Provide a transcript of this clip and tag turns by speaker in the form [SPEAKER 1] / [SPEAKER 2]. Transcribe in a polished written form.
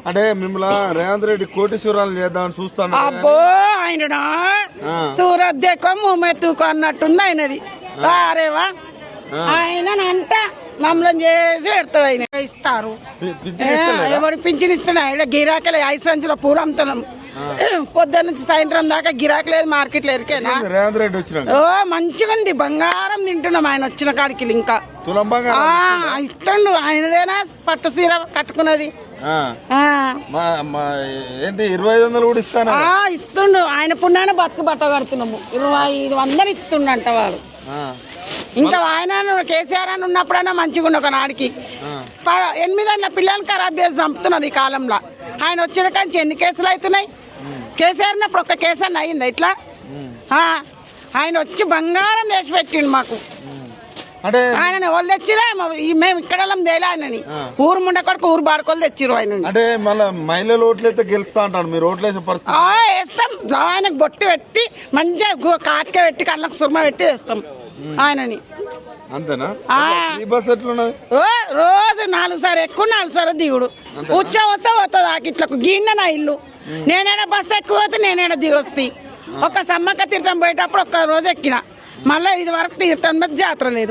[SPEAKER 1] అంటే మిమ్మల్ని రేవంత్ రెడ్డి కోటీశ్వరాలు చేద్దామని చూస్తాను.
[SPEAKER 2] అబ్బో ఆయన సూరత్ దేకో మూమెత్తుకో అన్నట్టుంది ఆయనది. అరేవా ఆయన అంట మమ్మల్ని చేసి పెడతాడు. ఆయన ఇస్తారు ఎవరు పింఛన్ ఇస్తున్నాడు. ఆయన గిరాకీ 5 సంచుల పూలు అమ్ముతున్నాం. పొద్దున్న నుంచి సాయంత్రం దాకా గిరాకీ లేదు మార్కెట్లో ఎరికేనా.
[SPEAKER 1] రేవంత్ రెడ్డి వచ్చిన
[SPEAKER 2] ఓ మంచిగా ఉంది. బంగారం తింటున్నాం ఆయన వచ్చిన కాడికి. ఇంకా ఇస్తుండు. ఆయనదేనా పట్టు సీర కట్టుకున్నది.
[SPEAKER 1] ఏంటి 2500 కూడా ఇస్తాను
[SPEAKER 2] ఇస్తుండు. ఆయన పుణ్యాన్ని బతుకు బట్ట కడుతున్నాము. 2500 ఇస్తుండంట వాడు. ఇంకా ఆయన కేసీఆర్ అని ఉన్నప్పుడైనా మంచిగా ఉండు. ఒక నాడికి 8 పిల్లలు ఖరాబ్ చేసి చంపుతున్నారు ఈ కాలంలో. ఆయన వచ్చిన కానీ ఎన్ని కేసులు అవుతున్నాయి. కేసీఆర్ ఉన్నప్పుడు ఒక్క కేసు అని అయింది ఇట్లా. ఆయన వచ్చి బంగారం చేసి పెట్టిండు మాకు. ఆయన వాళ్ళు తెచ్చిరా మేము ఇక్కడ తేలే ఆయనని. ఊరు ముండ కొడుకు ఊరు బాడుకోలు తెచ్చిరు ఆయన.
[SPEAKER 1] అంటే మళ్ళీ మహిళలు ఓట్లయితే గెలుస్తా అంటాడు. మీరు ఓట్లేసే పరిస్థితి
[SPEAKER 2] వేస్తాం. ఆయనకు బొట్టు పెట్టి మంచిగా కాటిక పెట్టి కళ్ళకు సుర్మ పెట్టి వేస్తాం ఆయనని.
[SPEAKER 1] అంతేనా?
[SPEAKER 2] రోజు 4 సార్లు ఎక్కువ 4 సార్లు దిగుడు. ఉచ్చా వస్తే పోతుంది ఆకిట్లకు. గిన్నె నా ఇల్లు. నేనేడా బస్సు ఎక్కువ పోతే నేనేడా దిగొస్తి. ఒక సమ్మక్క తీర్థం పోయేటప్పుడు ఒక్క రోజు ఎక్కిన. మళ్ళీ ఇది వరకు తీర్థం మీద జాతర లేదు.